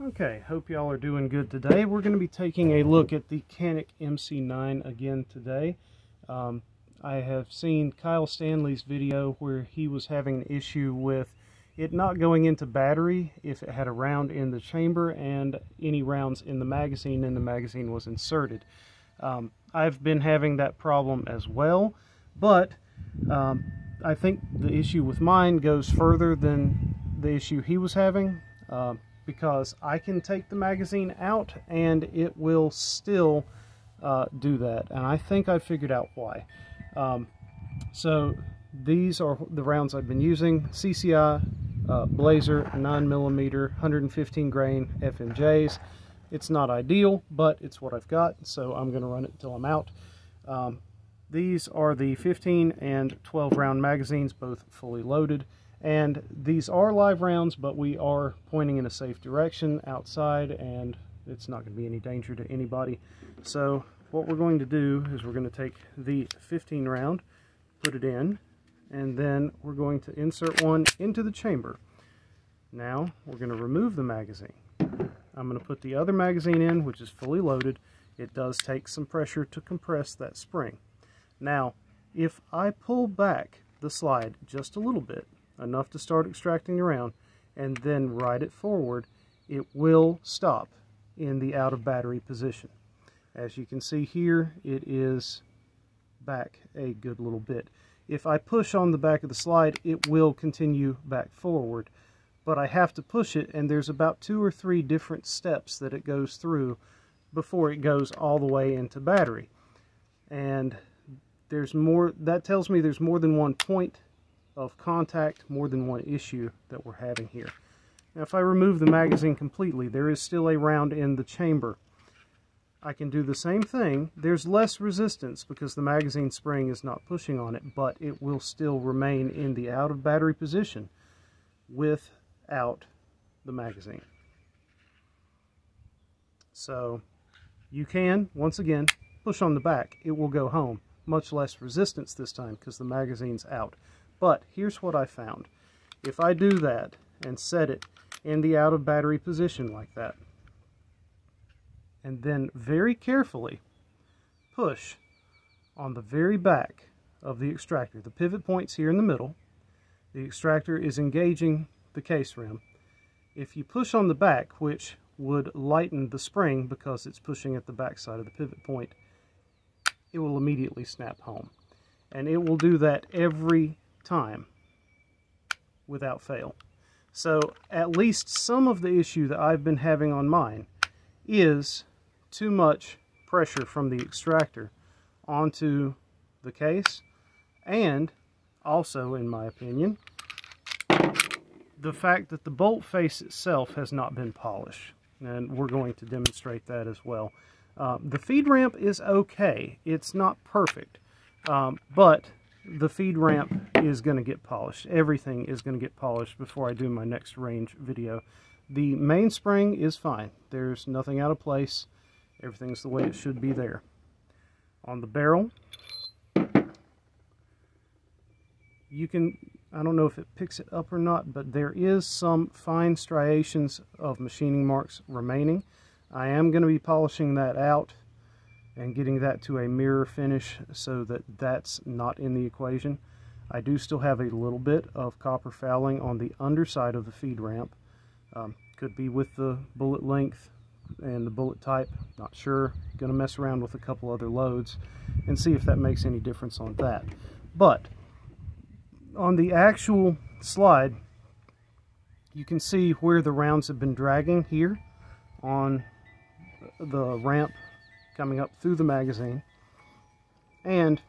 Okay, hope y'all are doing good today. We're going to be taking a look at the Canik MC9 again today. I have seen Kyle Stanley's video where he was having an issue with it not going into battery if it had a round in the chamber and any rounds in the magazine and the magazine was inserted. I've been having that problem as well, but I think the issue with mine goes further than the issue he was having. Because I can take the magazine out and it will still do that, and I think I figured out why. So these are the rounds I've been using: CCI Blazer 9mm 115 grain FMJs. It's not ideal, but it's what I've got, so I'm going to run it until I'm out. These are the 15 and 12 round magazines, both fully loaded. And these are live rounds, but we are pointing in a safe direction outside, and it's not going to be any danger to anybody. So what we're going to do is we're going to take the 15 round, put it in, and then we're going to insert one into the chamber. Now we're going to remove the magazine. I'm going to put the other magazine in, which is fully loaded. It does take some pressure to compress that spring. Now, if I pull back the slide just a little bit, enough to start extracting the round, and then ride it forward, it will stop in the out of battery position. As you can see here, it is back a good little bit. If I push on the back of the slide, it will continue back forward, but I have to push it, and there's about 2 or 3 different steps that it goes through before it goes all the way into battery. And there's more, that tells me there's more than one point of contact, more than one issue that we're having here. Now, if I remove the magazine completely, there is still a round in the chamber. I can do the same thing. There's less resistance because the magazine spring is not pushing on it, but it will still remain in the out of battery position without the magazine. So you can, once again, push on the back. It will go home. Much less resistance this time because the magazine's out. But here's what I found. If I do that and set it in the out of battery position like that, and then very carefully push on the very back of the extractor, the pivot point's here in the middle, the extractor is engaging the case rim. If you push on the back, which would lighten the spring because it's pushing at the back side of the pivot point, it will immediately snap home. And it will do that every time without fail. So at least some of the issue that I've been having on mine is too much pressure from the extractor onto the case, and also, in my opinion, the fact that the bolt face itself has not been polished, and we're going to demonstrate that as well. The feed ramp is okay. It's not perfect, but the feed ramp is going to get polished. Everything is going to get polished before I do my next range video. The main spring is fine. There's nothing out of place. Everything's the way it should be there. On the barrel, you can, I don't know if it picks it up or not, but there is some fine striations of machining marks remaining. I am going to be polishing that out and getting that to a mirror finish so that that's not in the equation. I do still have a little bit of copper fouling on the underside of the feed ramp. Could be with the bullet length and the bullet type, not sure. Going to mess around with a couple other loads and see if that makes any difference on that. But on the actual slide, you can see where the rounds have been dragging here on the ramp coming up through the magazine, and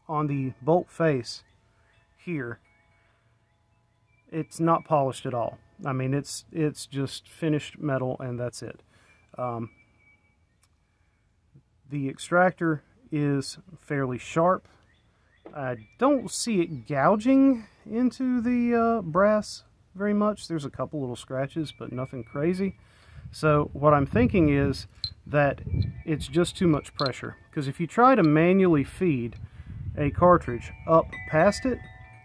on the bolt face here, it's not polished at all. I mean, it's just finished metal, and that's it. The extractor is fairly sharp. I don't see it gouging into the brass very much. There's a couple little scratches, but nothing crazy. So what I'm thinking is that it's just too much pressure, because if you try to manually feed a cartridge up past it,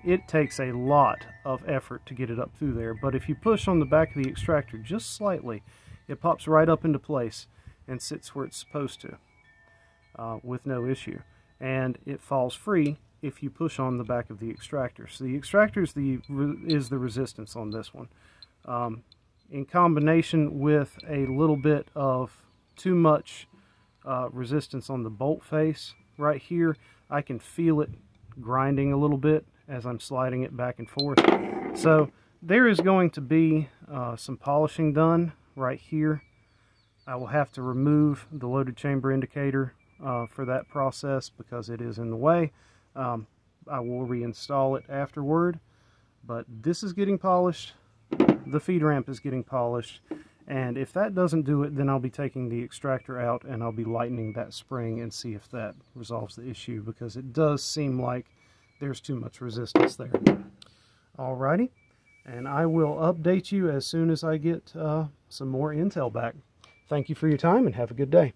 it takes a lot of effort to get it up through there. But if you push on the back of the extractor just slightly, it pops right up into place and sits where it's supposed to with no issue. And it falls free if you push on the back of the extractor. So the extractor is the resistance on this one. In combination with a little bit of too much resistance on the bolt face right here, I can feel it grinding a little bit as I'm sliding it back and forth. So there is going to be some polishing done right here. I will have to remove the loaded chamber indicator for that process because it is in the way. I will reinstall it afterward, but this is getting polished, the feed ramp is getting polished, and if that doesn't do it, then I'll be taking the extractor out and I'll be lightening that spring and see if that resolves the issue, because it does seem like there's too much resistance there. Alrighty, and I will update you as soon as I get some more intel back. Thank you for your time and have a good day.